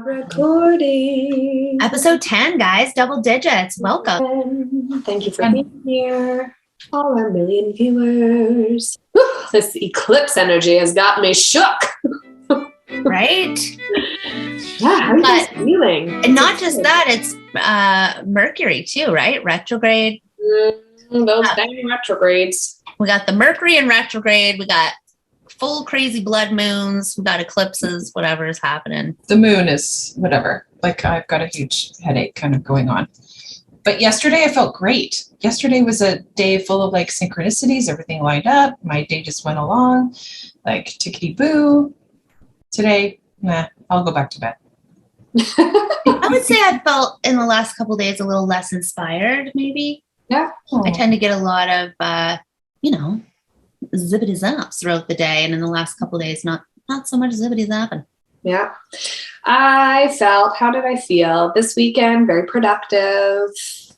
Recording. Episode 10, guys, double digits. Welcome. Thank you for being here. All our million viewers. This eclipse energy has got me shook. Right? Yeah, how are you guys feeling? And not just that, it's Mercury too, right? Retrograde. Those dang retrogrades. We got the Mercury in retrograde. We got full crazy blood moons. We got eclipses, whatever is happening. The moon is whatever. Like, I've got a huge headache kind of going on. But yesterday I felt great. Yesterday was a day full of like synchronicities. Everything lined up. My day just went along like tickety-boo. Today, I'll go back to bed. I would say I felt in the last couple of days a little less inspired, maybe. Yeah. I tend to get a lot of, zippity zaps throughout the day. And in the last couple of days, not so much zippity zapping. Yeah. How did I feel? This weekend, very productive.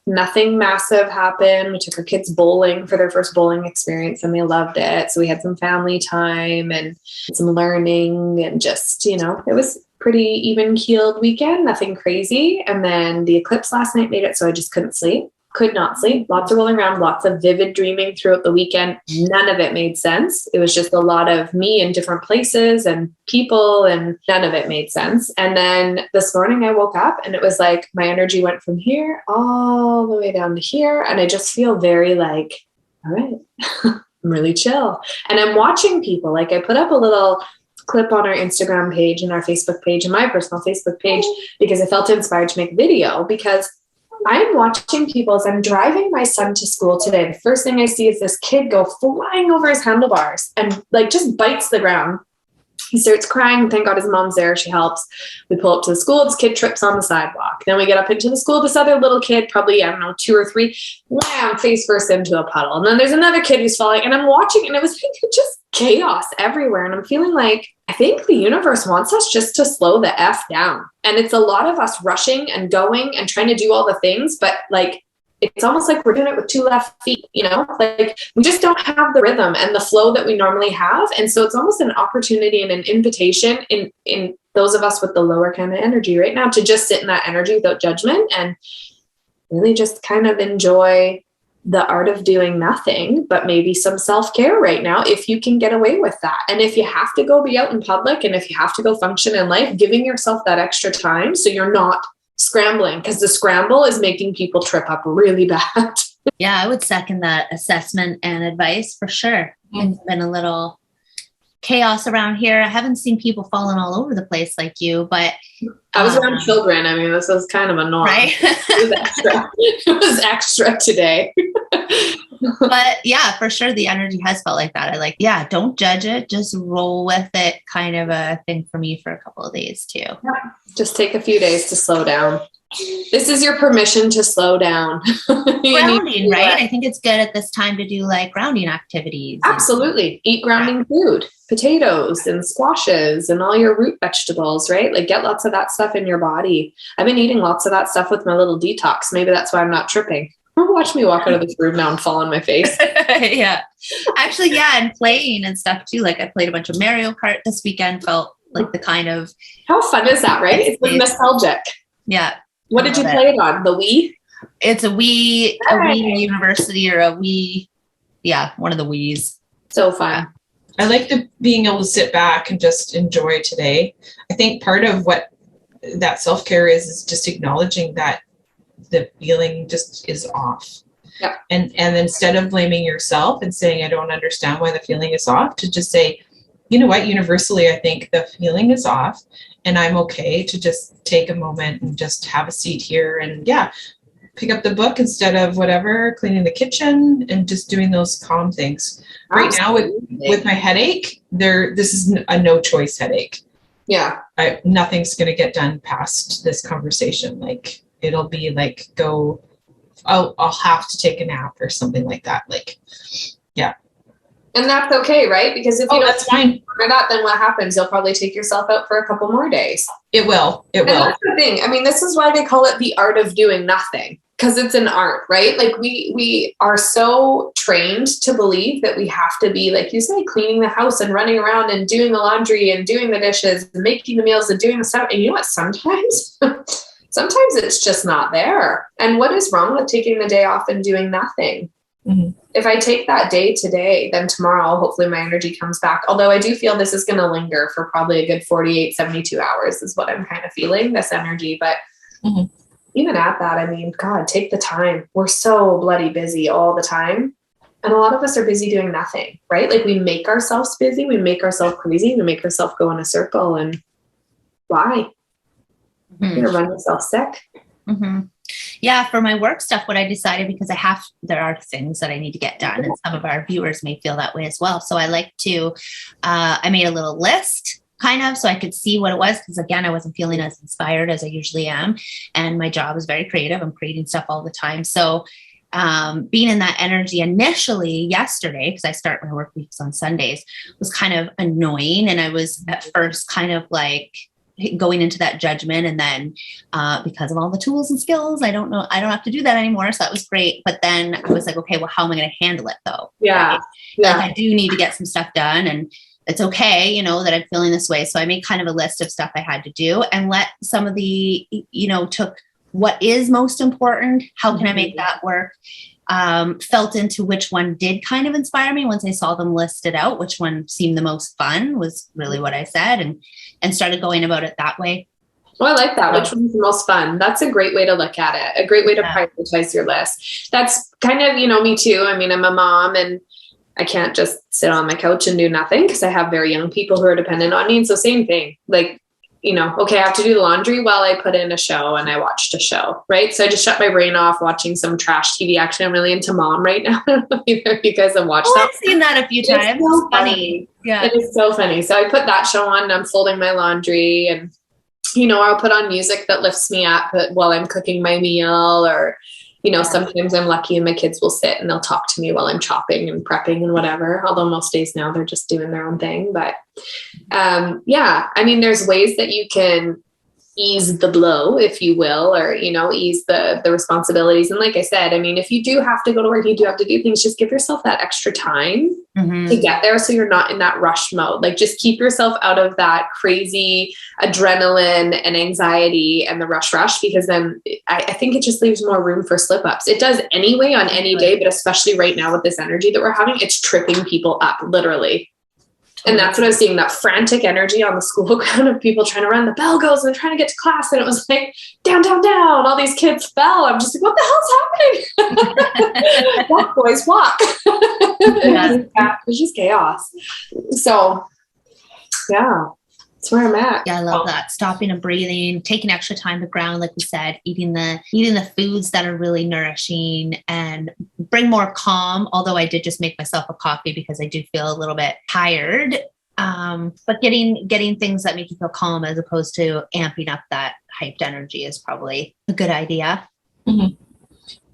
Nothing massive happened. We took our kids bowling for their first bowling experience and they loved it. So we had some family time and some learning and just, it was pretty even keeled weekend, nothing crazy. And then the eclipse last night made it so I just could not sleep. Lots of rolling around, lots of vivid dreaming throughout the weekend. None of it made sense. It was just a lot of me in different places and people, and none of it made sense. And then this morning I woke up and it was like my energy went from here all the way down to here. And I just feel very like, all right, I'm really chill. And I'm watching people. Like, I put up a little clip on our Instagram page and our Facebook page and my personal Facebook page because I felt inspired to make a video, because I'm watching people as I'm driving my son to school today. The first thing I see is this kid go flying over his handlebars and like just bites the ground. He starts crying. Thank God his mom's there. She helps. We pull up to the school. This kid trips on the sidewalk. Then we get up into the school. This other little kid, probably, 2 or 3, wham, face first into a puddle. And then there's another kid who's falling. And I'm watching, and it was like just chaos everywhere. And I'm feeling like, I think the universe wants us just to slow the F down. And it's a lot of us rushing and going and trying to do all the things, but like, it's almost like we're doing it with 2 left feet, like we just don't have the rhythm and the flow that we normally have. And so it's almost an opportunity and an invitation in those of us with the lower kind of energy right now to just sit in that energy without judgment and really just kind of enjoy the art of doing nothing, but maybe some self-care right now, if you can get away with that. And if you have to go be out in public and if you have to go function in life, giving yourself that extra time so you're not scrambling, because the scramble is making people trip up really bad. Yeah, I would second that assessment and advice for sure. It's been a little chaos around here. I haven't seen people falling all over the place like you, but I was around children. I mean, this was kind of a norm. Right? It was extra today. But yeah, for sure the energy has felt like that. Don't judge it, just roll with it, kind of a thing for me for a couple of days too. Yeah. Just take a few days to slow down. This is your permission to slow down. Grounding, right? I think it's good at this time to do like grounding activities. Absolutely. Eat grounding food, potatoes and squashes and all your root vegetables, right? Like, get lots of that stuff in your body. I've been eating lots of that stuff with my little detox. Maybe that's why I'm not tripping. Watch me walk out of this room now and fall on my face. Yeah. Actually, yeah. And playing and stuff too. Like, I played a bunch of Mario Kart this weekend, felt like the kind of... How fun is that, right? It's like nostalgic. Yeah. What did you play it on? The Wii? It's a Wii University or a Wii. Yeah, one of the Wiis. So fun. I like being able to sit back and just enjoy today. I think part of what that self-care is just acknowledging that the feeling just is off. Yeah. And instead of blaming yourself and saying, I don't understand why the feeling is off, to just say, you know what, universally, I think the feeling is off and I'm okay to just take a moment and just have a seat here and pick up the book instead of whatever, cleaning the kitchen and just doing those calm things. Right now with my headache, this is a no choice headache. Yeah. Nothing's going to get done past this conversation. Like, it'll be like, I'll have to take a nap or something like that. Like, yeah. And that's okay, right? Because if you that's fine. That, then what happens? You'll probably take yourself out for a couple more days. It will. And that's the thing. I mean, this is why they call it the art of doing nothing. because it's an art, right? Like we are so trained to believe that we have to be, like you say, cleaning the house and running around and doing the laundry and doing the dishes and making the meals and doing the stuff. And you know what? Sometimes it's just not there. And what is wrong with taking the day off and doing nothing? Mm-hmm. If I take that day today, then tomorrow, hopefully my energy comes back. Although I do feel this is going to linger for probably a good 48, 72 hours is what I'm kind of feeling, this energy. But even at that, I mean, God, take the time. We're so bloody busy all the time. And a lot of us are busy doing nothing, right? Like we make ourselves busy. We make ourselves crazy. We make ourselves go in a circle. And why? You're going to run yourself sick. Mm-hmm. Yeah, for my work stuff, what I decided, because there are things that I need to get done, and some of our viewers may feel that way as well. So I like to, I made a little list kind of, so I could see what it was. Because again, I wasn't feeling as inspired as I usually am. And my job is very creative. I'm creating stuff all the time. So being in that energy initially yesterday, because I start my work weeks on Sundays, was kind of annoying. And I was at first kind of like going into that judgment, and then because of all the tools and skills, I don't have to do that anymore. So that was great. But then I was like, okay, well, how am I going to handle it though? Yeah. Right? Like I do need to get some stuff done, and it's okay, you know, that I'm feeling this way. So I made kind of a list of stuff I had to do, and let some of the, you know, took what is most important. How can I make that work? Felt into which one did kind of inspire me once I saw them listed out, which one seemed the most fun was really what I said, and started going about it that way. Oh, I like that. Which one's the most fun? That's a great way to look at it. A great way to prioritize your list. That's kind of, you know, me too. I mean, I'm a mom and I can't just sit on my couch and do nothing because I have very young people who are dependent on me. And so same thing, like, you know, okay, I have to do the laundry while I put in a show, and I watched a show, right? So I just shut my brain off watching some trash TV. Actually, I'm really into Mom right now. I don't know if you guys have watched that. I've seen that a few times. It's so funny. Yeah. It is so funny. So I put that show on and I'm folding my laundry, and, you know, I'll put on music that lifts me up while I'm cooking my meal, or, you know, sometimes I'm lucky and my kids will sit and they'll talk to me while I'm chopping and prepping and whatever. Although most days now they're just doing their own thing. But yeah, I mean, there's ways that you can ease the blow, if you will, or, you know, ease the responsibilities. And like I said, I mean, if you do have to go to work, you do have to do things, just give yourself that extra time to get there. So you're not in that rush mode. Like just keep yourself out of that crazy adrenaline and anxiety and the rush, because then I think it just leaves more room for slip ups. It does anyway on any day, but especially right now with this energy that we're having, it's tripping people up literally. And that's what I was seeing, that frantic energy on the school ground of people trying to run. The bell goes and they're trying to get to class. And it was like, down, down, down. All these kids fell. I'm just like, what the hell's happening? Walk, boys, walk. It was just chaos. So, yeah, that's where I'm at. Yeah, I love that. Stopping and breathing, taking extra time to ground, like we said, eating the foods that are really nourishing and bring more calm. Although I did just make myself a coffee because I do feel a little bit tired. But getting things that make you feel calm as opposed to amping up that hyped energy is probably a good idea. Mm-hmm.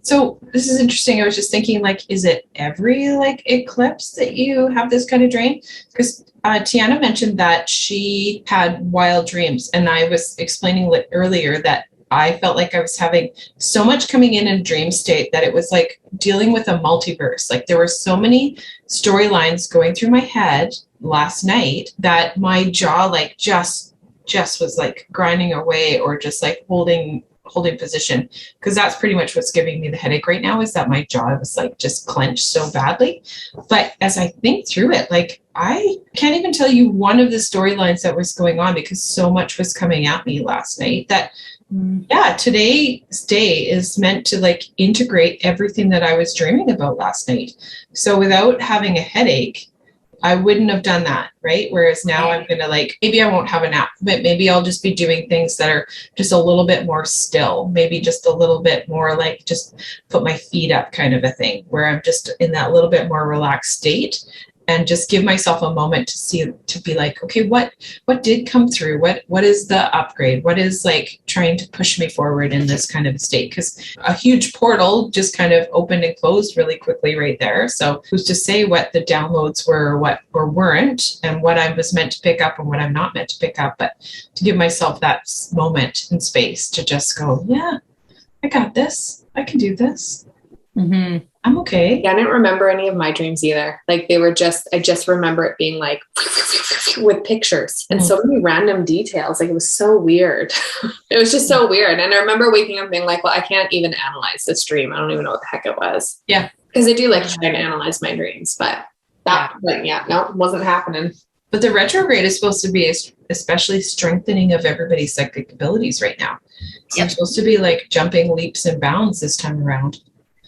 So this is interesting. I was just thinking, like, is it every like eclipse that you have this kind of drain? Because Tiana mentioned that she had wild dreams, and I was explaining earlier that I felt like I was having so much coming in a dream state that it was like dealing with a multiverse. Like there were so many storylines going through my head last night that my jaw like just was like grinding away, or just like holding position, because that's pretty much what's giving me the headache right now, is that my jaw was like just clenched so badly. But as I think through it, like I can't even tell you one of the storylines that was going on, because so much was coming at me last night that today's day is meant to like integrate everything that I was dreaming about last night. So without having a headache, I wouldn't have done that, right? Whereas now I'm going to like, maybe I won't have a nap, but maybe I'll just be doing things that are just a little bit more still, maybe just a little bit more like just put my feet up kind of a thing, where I'm just in that little bit more relaxed state, and just give myself a moment to be like, okay, what did come through? What is the upgrade? What is like trying to push me forward in this kind of a state? Because a huge portal just kind of opened and closed really quickly right there. So who's to say what the downloads were, or weren't, and what I was meant to pick up and what I'm not meant to pick up, but to give myself that moment and space to just go, yeah, I got this. I can do this. Mm-hmm. I'm okay. Yeah, I didn't remember any of my dreams either. Like they were I just remember it being like with pictures and so many random details. Like it was so weird. It was just so weird. And I remember waking up being like, well, I can't even analyze this dream. I don't even know what the heck it was. Yeah. Because I do like trying to analyze my dreams, but no, it wasn't happening. But the retrograde is supposed to be especially strengthening of everybody's psychic abilities right now. So it's supposed to be like jumping leaps and bounds this time around.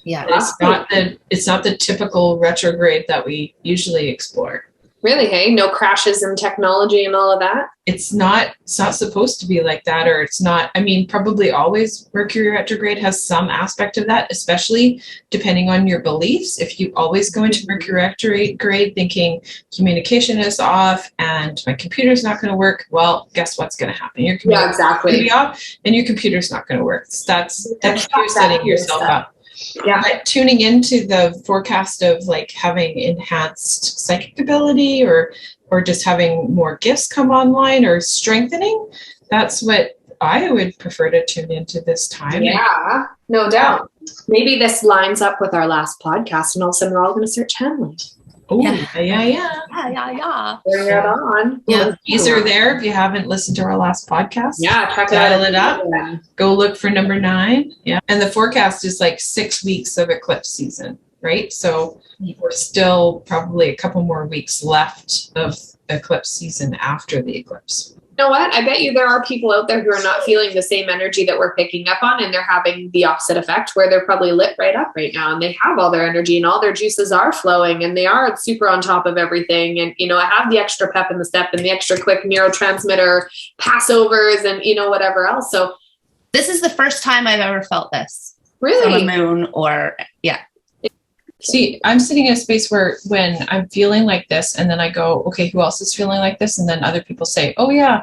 Yeah. It's not the typical retrograde that we usually explore. Really? Hey, no crashes in technology and all of that? It's not supposed to be like that, or it's not. I mean, probably always Mercury retrograde has some aspect of that, especially depending on your beliefs. If you always go into Mercury retrograde thinking communication is off and my computer's not going to work, well, guess what's going to happen? Your computer's exactly. going to be off and your computer's not going to work. That's you're setting yourself up. Yeah. But tuning into the forecast of like having enhanced psychic ability or just having more gifts come online or strengthening, that's what I would prefer to tune into this time. Yeah, no doubt. Maybe this lines up with our last podcast and all of a sudden we're all going to start channeling. Oh, Yeah. Bring it on. Yeah, these are there. If you haven't listened to our last podcast, dial it up. Yeah. Go look for number 9. Yeah, and the forecast is like 6 weeks of eclipse season, right? So we're still probably a couple more weeks left of eclipse season after the eclipse. You know what? I bet you there are people out there who are not feeling the same energy that we're picking up on, and they're having the opposite effect where they're probably lit right up right now and they have all their energy and all their juices are flowing and they are super on top of everything. And, I have the extra pep in the step and the extra quick neurotransmitter passovers and, whatever else. So this is the first time I've ever felt this. Really? From a moon or, yeah. See, I'm sitting in a space where when I'm feeling like this and then I go, okay, who else is feeling like this? And then other people say, oh yeah,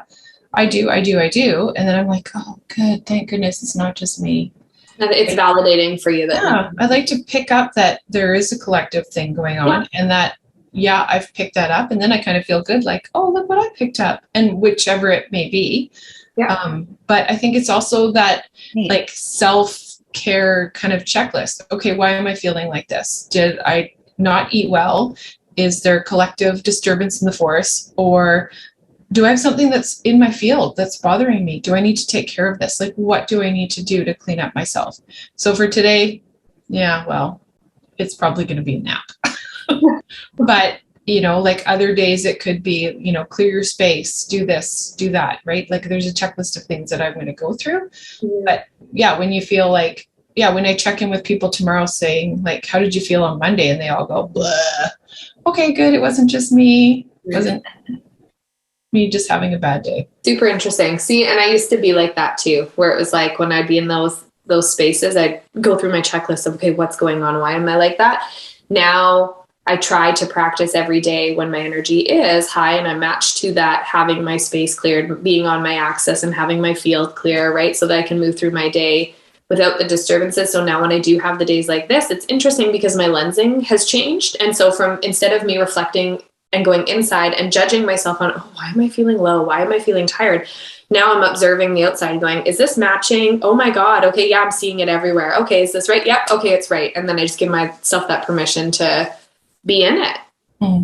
I do. And then I'm like, oh, good. Thank goodness it's not just me. And it's validating for you. I like to pick up that there is a collective thing going on and that, I've picked that up. And then I kind of feel good, like, oh, look what I picked up, and whichever it may be. Yeah. But I think it's also that like self-care kind of checklist. Okay, why am I feeling like this? Did I not eat well? Is there collective disturbance in the force? Or do I have something that's in my field that's bothering me? Do I need to take care of this? Like, what do I need to do to clean up myself? So for today, it's probably going to be a nap. But, like other days it could be, clear your space, do this, do that, right? Like there's a checklist of things that I'm going to go through. But when you feel like, when I check in with people tomorrow saying like, how did you feel on Monday? And they all go, blah. Okay, good. It wasn't just me. It wasn't me just having a bad day. Super interesting. See, and I used to be like that too, where it was like when I'd be in those spaces, I'd go through my checklist of, okay, what's going on? Why am I like that? Now I try to practice every day when my energy is high and I'm matched to that, having my space cleared, being on my axis and having my field clear, right? So that I can move through my day without the disturbances. So now when I do have the days like this, it's interesting because my lensing has changed. And so instead of me reflecting and going inside and judging myself on, oh, why am I feeling low? Why am I feeling tired? Now I'm observing the outside going, is this matching? Oh my God. Okay. Yeah. I'm seeing it everywhere. Okay. Is this right? Yep. Okay. It's right. And then I just give myself that permission to be in it,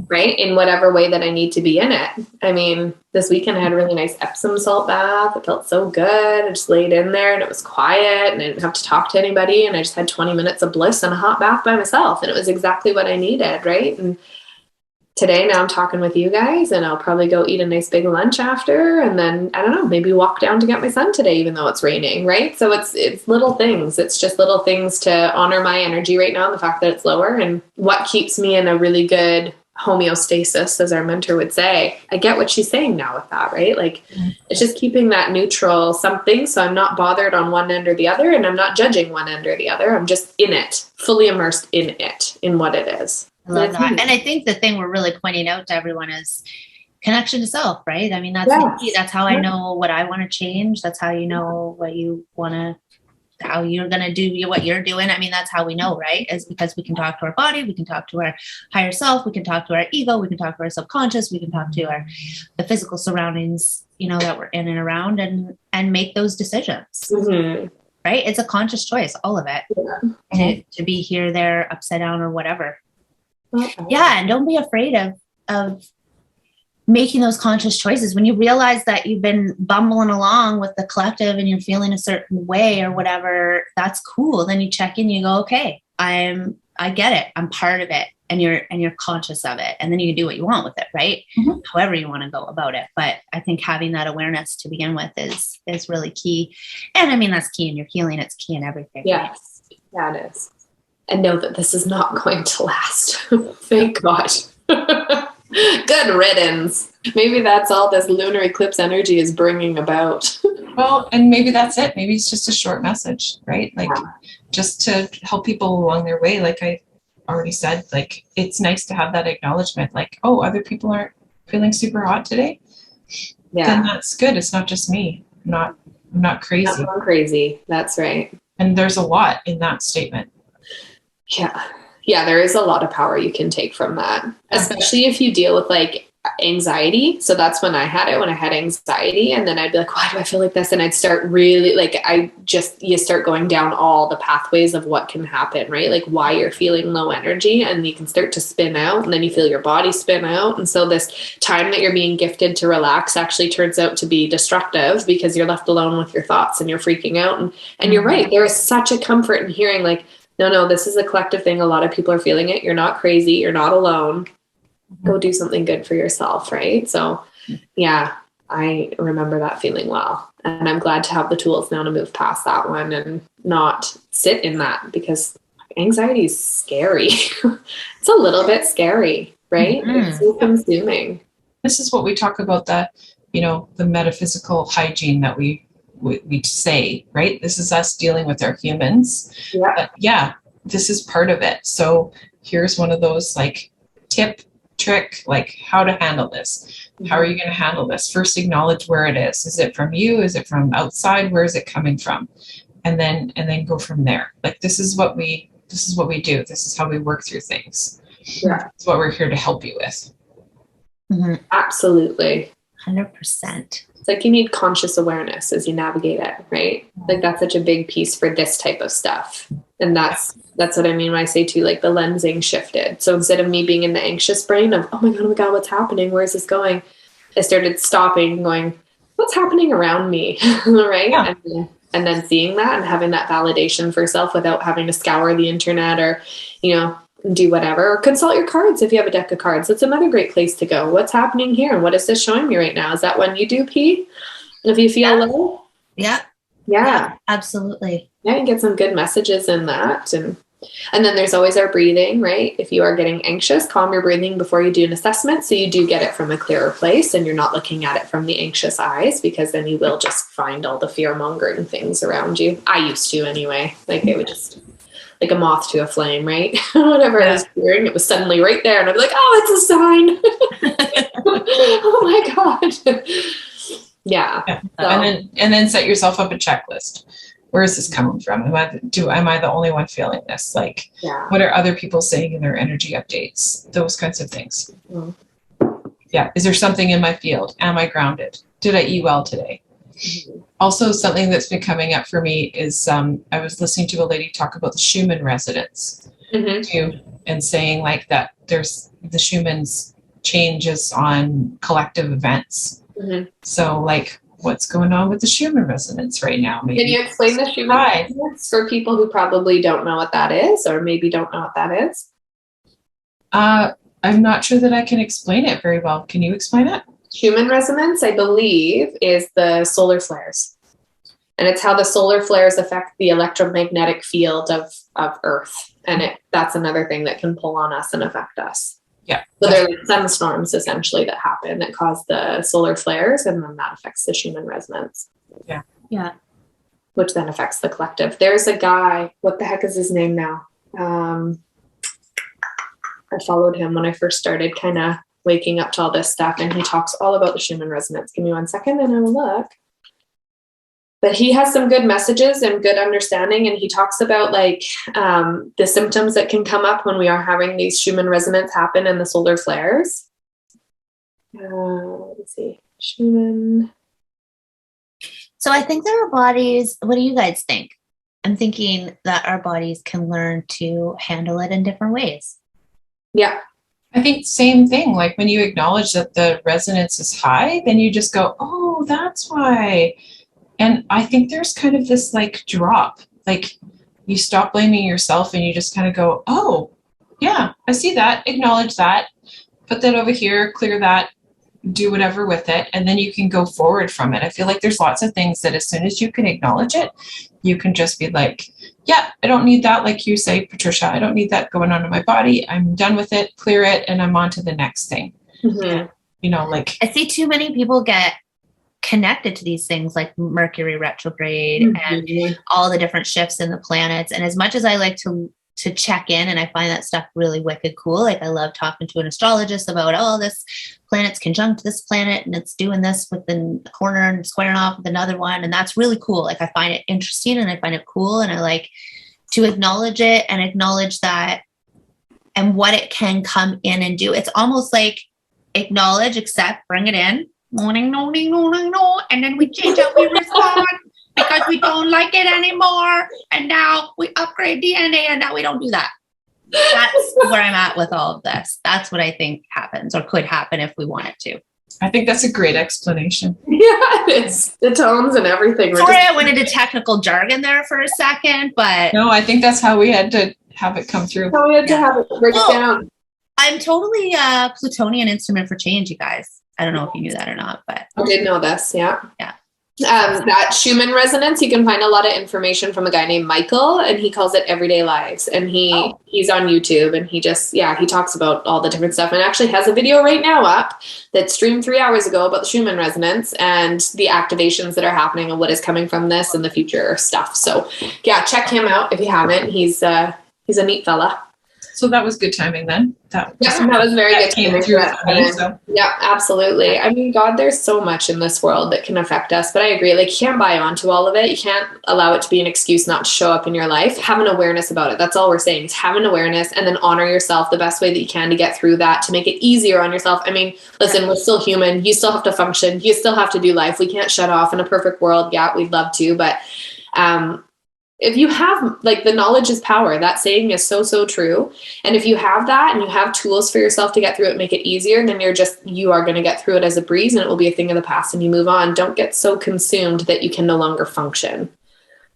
right? In whatever way that I need to be in it. I mean, this weekend I had a really nice Epsom salt bath. It felt so good. I just laid in there and it was quiet and I didn't have to talk to anybody. And I just had 20 minutes of bliss and a hot bath by myself. And it was exactly what I needed, right? And today, now I'm talking with you guys and I'll probably go eat a nice big lunch after. And then, I don't know, maybe walk down to get my son today, even though it's raining, right? So it's little things. It's just little things to honor my energy right now and the fact that it's lower and what keeps me in a really good homeostasis, as our mentor would say. I get what she's saying now with that, right? Like it's just keeping that neutral something. So I'm not bothered on one end or the other and I'm not judging one end or the other. I'm just in it, fully immersed in it, in what it is. I love that. And I think the thing we're really pointing out to everyone is connection to self, right? I mean, that's how I know what I want to change. That's how you know what you want to, how you're going to do what you're doing. I mean, that's how we know, right? Is because we can talk to our body, we can talk to our higher self, we can talk to our ego, we can talk to our subconscious, we can talk to the physical surroundings, that we're in and around and make those decisions. Mm-hmm. right? It's a conscious choice, all of it, to be here, there, upside down, or whatever. Yeah, and don't be afraid of making those conscious choices. When you realize that you've been bumbling along with the collective and you're feeling a certain way or whatever, that's cool. Then you check in, you go, okay, I get it. I'm part of it. And you're conscious of it. And then you can do what you want with it, right? Mm-hmm. However you want to go about it. But I think having that awareness to begin with is really key. And I mean, that's key in your healing. It's key in everything. Yes, right? That is. And know that this is not going to last. Thank God. Good riddance. Maybe that's all this lunar eclipse energy is bringing about. Well, and maybe that's it. Maybe it's just a short message, right? Like just to help people along their way. Like I already said, like it's nice to have that acknowledgement, like, oh, other people aren't feeling super hot today. Yeah. Then that's good. It's not just me. I'm not crazy. I'm crazy. That's right. And there's a lot in that statement. Yeah. Yeah, there is a lot of power you can take from that, especially if you deal with like anxiety. So that's when I had it, when I had anxiety, and then I'd be like, why do I feel like this? And I'd start really like, you start going down all the pathways of what can happen, right? Like why you're feeling low energy, and you can start to spin out, and then you feel your body spin out. And so this time that you're being gifted to relax actually turns out to be destructive because you're left alone with your thoughts and you're freaking out. And you're right. There is such a comfort in hearing like, no, this is a collective thing. A lot of people are feeling it. You're not crazy. You're not alone. Go do something good for yourself, right? So, yeah, I remember that feeling well. And I'm glad to have the tools now to move past that one and not sit in that, because anxiety is scary. It's a little bit scary, right? Mm-hmm. It's so consuming. This is what we talk about, the metaphysical hygiene that we say, right? This is us dealing with our humans. Yeah. But yeah, this is part of it. So here's one of those like trick, like how to handle this. Mm-hmm. How are you going to handle this? First, acknowledge where it is. Is it from you? Is it from outside? Where is it coming from? And then go from there. Like this is what we do. This is how we work through things. Yeah. It's what we're here to help you with. Mm-hmm. Absolutely. 100%. It's like you need conscious awareness as you navigate it, right? Like that's such a big piece for this type of stuff. And that's what I mean when I say too, like the lensing shifted. So instead of me being in the anxious brain of, oh my God, what's happening? Where is this going? I started stopping and going, what's happening around me? Right? Yeah. And then seeing that and having that validation for self without having to scour the internet or, do whatever, or consult your cards if you have a deck of cards. That's another great place to go. What's happening here? And what is this showing me right now? Is that when you do pee? If you feel low? Yeah, absolutely. Yeah, you get some good messages in that. And then there's always our breathing, right? If you are getting anxious, calm your breathing before you do an assessment. So you do get it from a clearer place and you're not looking at it from the anxious eyes, because then you will just find all the fear mongering things around you. I used to anyway. Like it would just like a moth to a flame, right? Whatever I was hearing, it was suddenly right there. And I'd be like, oh, it's a sign. Oh my God. Yeah. So. And then set yourself up a checklist. Where is this coming from? Am I the only one feeling this? Like, what are other people saying in their energy updates? Those kinds of things. Mm-hmm. Yeah. Is there something in my field? Am I grounded? Did I eat well today? Mm-hmm. Also, something that's been coming up for me is I was listening to a lady talk about the Schumann Resonance too, and saying like that there's the Schumann's changes on collective events. Mm-hmm. So like what's going on with the Schumann Resonance right now? Maybe. Can you explain the Schumann Resonance for people who probably don't know what that is, or maybe don't know what that is? I'm not sure that I can explain it very well. Can you explain it? Schumann resonance, I believe, is the solar flares. And it's how the solar flares affect the electromagnetic field of Earth. And that's another thing that can pull on us and affect us. Yeah. So they're like sunstorms, essentially, that happen that cause the solar flares, and then that affects the Schumann resonance. Yeah. Yeah. Which then affects the collective. There's a guy, what the heck is his name now? I followed him when I first started kind of waking up to all this stuff, and he talks all about the Schumann resonance. Give me 1 second and I will look. But he has some good messages and good understanding, and he talks about like the symptoms that can come up when we are having these Schumann resonance happen in the solar flares. Let's see. Schumann. So I think there are bodies, what do you guys think? I'm thinking that our bodies can learn to handle it in different ways. Yeah. I think same thing. Like when you acknowledge that the resonance is high, then you just go, oh, that's why. And I think there's kind of this like drop, like you stop blaming yourself and you just kind of go, oh, yeah, I see that, acknowledge that, put that over here, clear that, do whatever with it, and then you can go forward from it. I feel like there's lots of things that as soon as you can acknowledge it, you can just be like, yeah, I don't need that. Like you say, Patricia, I don't need that going on in my body. I'm done with it, clear it, and I'm on to the next thing. Mm-hmm. You know, like I see too many people get connected to these things like Mercury retrograde and all the different shifts in the planets. And as much as I like to check in, and I find that stuff really wicked cool. Like I love talking to an astrologist about, oh, this planet's conjunct this planet and it's doing this within the corner and squaring off with another one. And that's really cool. Like I find it interesting and I find it cool. And I like to acknowledge it and acknowledge that and what it can come in and do. It's almost like acknowledge, accept, bring it in. No, and then we change how we respond because we don't like it anymore. And now we upgrade DNA and now we don't do that. That's where I'm at with all of this. That's what I think happens or could happen if we wanted to. I think that's a great explanation. Yeah, it's the tones and everything. Sorry, I went into technical jargon there for a second, but no, I think that's how we had to have it come through. So we had to have it break it down. I'm totally a Plutonian instrument for change, you guys. I don't know if you knew that or not, but I did know this. Yeah. Yeah. That Schumann Resonance, you can find a lot of information from a guy named Michael, and he calls it Everyday Lives. And he's on YouTube, and he talks about all the different stuff, and actually has a video right now up that streamed 3 hours ago about the Schumann Resonance and the activations that are happening and what is coming from this and the future stuff. So yeah, check him out if you haven't. He's a neat fella. So that was good timing then. That was very good timing. So. Yeah, absolutely. I mean, God, there's so much in this world that can affect us, but I agree. Like, you can't buy onto all of it. You can't allow it to be an excuse not to show up in your life. Have an awareness about it. That's all we're saying is have an awareness and then honor yourself the best way that you can to get through that, to make it easier on yourself. I mean, listen, we're still human. You still have to function. You still have to do life. We can't shut off in a perfect world. Yeah, we'd love to, but if you have, like, the knowledge is power, that saying is so, so true. And if you have that and you have tools for yourself to get through it, make it easier, then you are going to get through it as a breeze and it will be a thing of the past and you move on. Don't get so consumed that you can no longer function.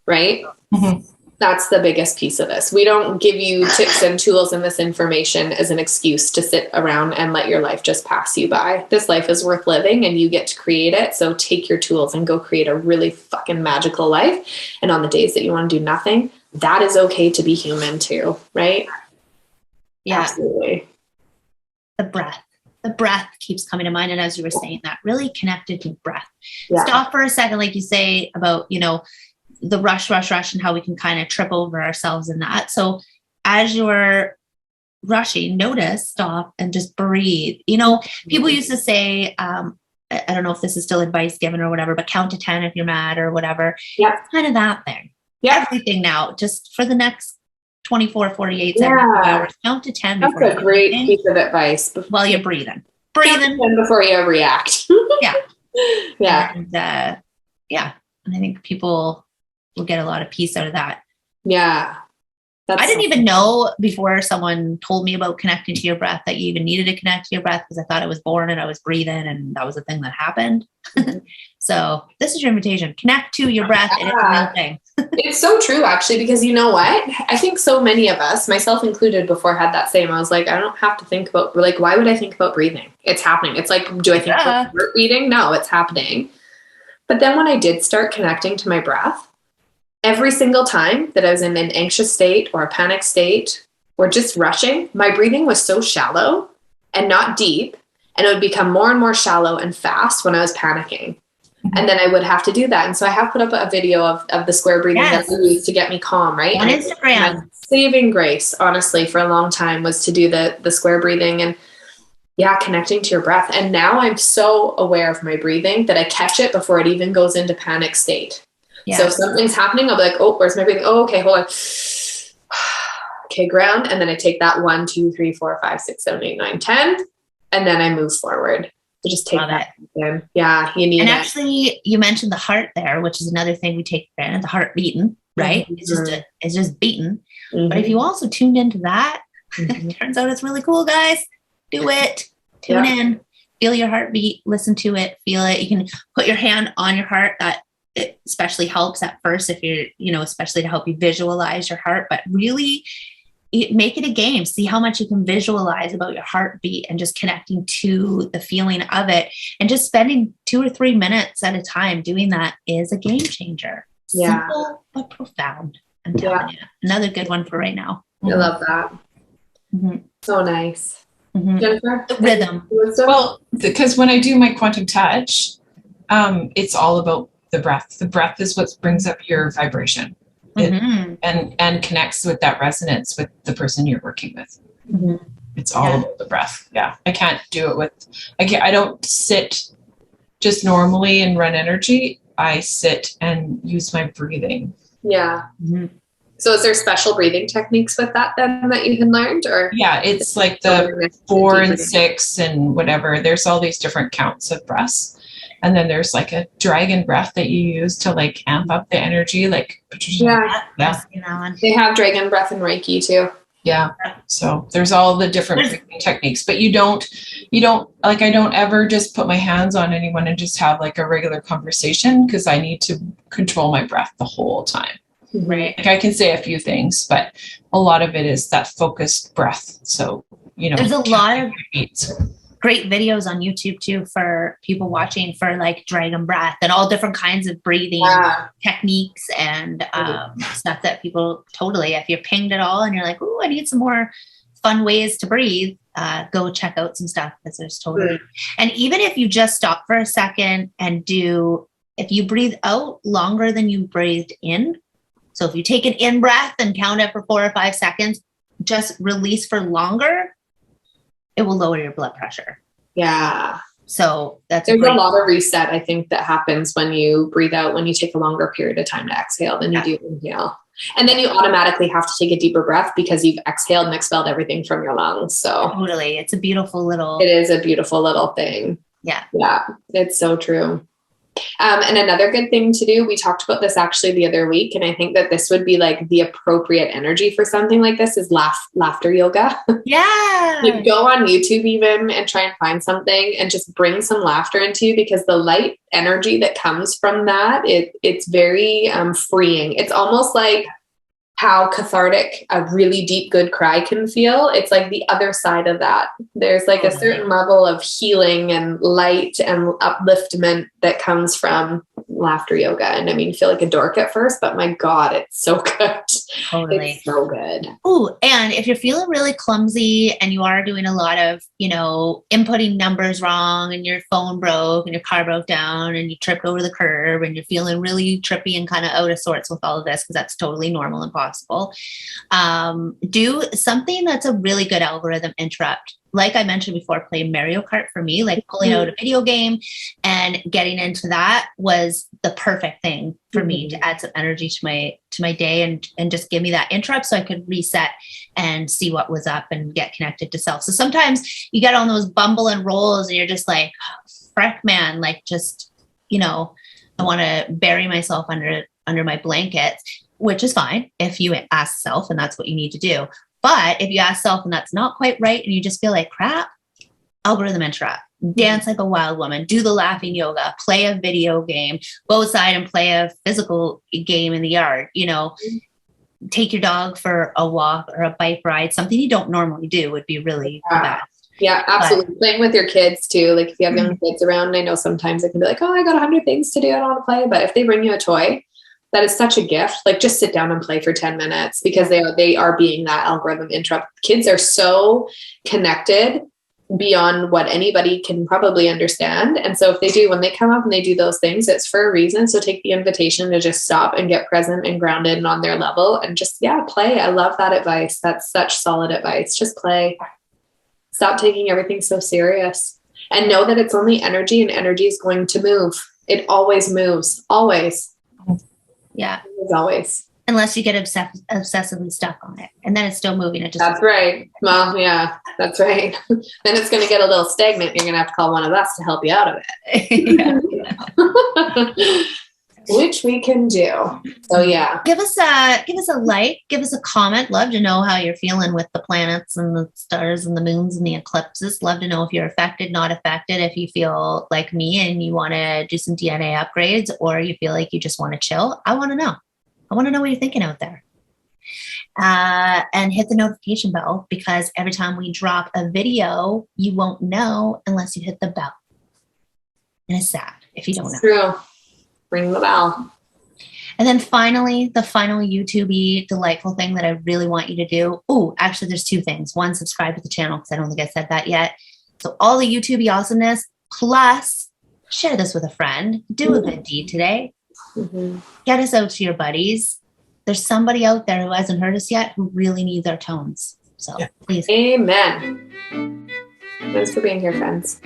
Right? Mm-hmm. That's the biggest piece of this. We don't give you tips and tools and this information as an excuse to sit around and let your life just pass you by. This life is worth living and you get to create it. So take your tools and go create a really fucking magical life. And on the days that you want to do nothing, that is okay to be human too, right? Yeah. Absolutely. The breath keeps coming to mind. And as you were saying that, really connected to breath. Yeah. Stop for a second, like you say about, the rush and how we can kind of trip over ourselves in that. So as you're rushing, notice, stop, and just breathe. People used to say, I don't know if this is still advice given or whatever, but count to 10 if you're mad or whatever. Yeah. It's kind of that thing. Yeah. Everything now, just for the next 24, 48, 72 hours, count to 10. That's a great piece of advice. While you're breathing. Before you react. Yeah. Yeah. And I think people will get a lot of peace out of that. Yeah. I didn't even know before someone told me about connecting to your breath that you even needed to connect to your breath, because I thought I was born and I was breathing and that was a thing that happened. So this is your invitation. Connect to your breath. It is a real thing. It's so true, actually, because you know what? I think so many of us, myself included, before had that same. I was like, I don't have to think about, like, why would I think about breathing? It's happening. It's like, do I think about heart beating? No, it's happening. But then when I did start connecting to my breath, every single time that I was in an anxious state or a panic state or just rushing, my breathing was so shallow and not deep. And it would become more and more shallow and fast when I was panicking. And then I would have to do that. And so I have put up a video of the square breathing that I use to get me calm, right? On Instagram. My saving grace, honestly, for a long time was to do the square breathing and connecting to your breath. And now I'm so aware of my breathing that I catch it before it even goes into panic state. Yeah. So if something's happening, I'll be like, oh, where's my breathing? Oh, okay, hold on. Okay, ground. And then I take that 1, 2, 3, 4, 5, 6, 7, 8, 9, 10. And then I move forward. So just take that in. Yeah, you need it. And actually, you mentioned the heart there, which is another thing we take for granted, the heart beating. right? Mm-hmm. It's just beaten. Mm-hmm. But if you also tuned into that, Mm-hmm. turns out it's really cool, guys. Do it. Tune in, feel your heartbeat, listen to it, feel it. You can put your hand on your heart. That it especially helps at first if you're, especially to help you visualize your heart, but really make it a game. See how much you can visualize about your heartbeat and just connecting to the feeling of it, and just spending 2 or 3 minutes at a time doing that is a game changer. Yeah. Simple but profound. I'm telling you. Another good one for right now. I love that. Mm-hmm. So nice. Mm-hmm. Jennifer? The rhythm. Well, because when I do my quantum touch, it's all about the breath. The breath is what brings up your vibration. And connects with that resonance with the person you're working with. Mm-hmm. It's all about the breath. Yeah. I can't do it I don't sit just normally and run energy. I sit and use my breathing. Yeah. Mm-hmm. So is there special breathing techniques with that then that you can learn, or? Yeah. It's like the 4 and 6 and whatever. There's all these different counts of breaths. And then there's like a dragon breath that you use to like amp up the energy. Like, yeah. They have dragon breath in Reiki too. Yeah. So there's all the different breathing techniques, but you don't like, I don't ever just put my hands on anyone and just have like a regular conversation, because I need to control my breath the whole time. Right. Like I can say a few things, but a lot of it is that focused breath. So, there's a lot of great videos on YouTube too for people watching for like dragon breath and all different kinds of breathing techniques and stuff that people totally, if you're pinged at all and you're like, oh, I need some more fun ways to breathe, go check out some stuff, because there's totally. And even if you just stop for a second and if you breathe out longer than you breathed in, so if you take an in breath and count it for 4 or 5 seconds, just release for longer, it will lower your blood pressure. Yeah. So there's a lot of reset, I think, that happens when you breathe out, when you take a longer period of time to exhale than you do inhale. And then you automatically have to take a deeper breath because you've exhaled and expelled everything from your lungs. So totally. It is a beautiful little thing. Yeah. Yeah. It's so true. And another good thing to do, we talked about this actually the other week, and I think that this would be like the appropriate energy for something like this, is laughter yoga. Yeah. You go on YouTube even and try and find something and just bring some laughter into you, because the light energy that comes from that, it's very freeing. It's almost like how cathartic a really deep, good cry can feel. It's like the other side of that. There's like a certain level of healing and light and upliftment that comes from laughter yoga. And I mean, you feel like a dork at first, but my God, it's so good. Totally. It's so good. Oh, and if you're feeling really clumsy and you are doing a lot of, inputting numbers wrong, and your phone broke and your car broke down and you tripped over the curb and you're feeling really trippy and kind of out of sorts with all of this, because that's totally normal and possible, do something that's a really good algorithm interrupt. Like I mentioned before, playing Mario Kart for me, like pulling out a video game and getting into that was the perfect thing for me to add some energy to my day and just give me that interrupt so I could reset and see what was up and get connected to self. So sometimes you get on those bumble and rolls and you're just like, frick, man, like just, I want to bury myself under my blankets, which is fine if you ask self and that's what you need to do. But if you ask self and that's not quite right and you just feel like crap, algorithm interrupt. Dance like a wild woman, do the laughing yoga, play a video game, go outside and play a physical game in the yard, take your dog for a walk or a bike ride. Something you don't normally do would be really the best. Yeah, absolutely. But playing with your kids too. Like if you have young kids around, I know sometimes it can be like, oh, I got 100 things to do. I don't want to play. But if they bring you a toy, that is such a gift. Like just sit down and play for 10 minutes, because they are being that algorithm interrupt. Kids are so connected beyond what anybody can probably understand. And so when they come up and they do those things, it's for a reason. So take the invitation to just stop and get present and grounded and on their level and just, play. I love that advice. That's such solid advice. Just play. Stop taking everything so serious and know that it's only energy, and energy is going to move. It always moves. Always. Yeah. Always. Unless you get obsessively stuck on it. And then it's still moving. That's right. Well, yeah, that's right. Then it's going to get a little stagnant. You're going to have to call one of us to help you out of it. which we can do. So yeah. Give us a like, give us a comment. Love to know how you're feeling with the planets and the stars and the moons and the eclipses. Love to know if you're affected, not affected, if you feel like me and you want to do some DNA upgrades, or you feel like you just want to chill. I want to know. I want to know what you're thinking out there. And hit the notification bell, because every time we drop a video, you won't know unless you hit the bell. And it's sad if you don't know. True. Ring the bell. And then finally, the final YouTube-y delightful thing that I really want you to do. Oh, actually, there's two things. One, subscribe to the channel, because I don't think I said that yet. So all the YouTube-y awesomeness, plus share this with a friend. Do a good deed today. Mm-hmm. Get us out to your buddies. There's somebody out there who hasn't heard us yet who really needs our tones. So please. Amen. Thanks for being here, friends.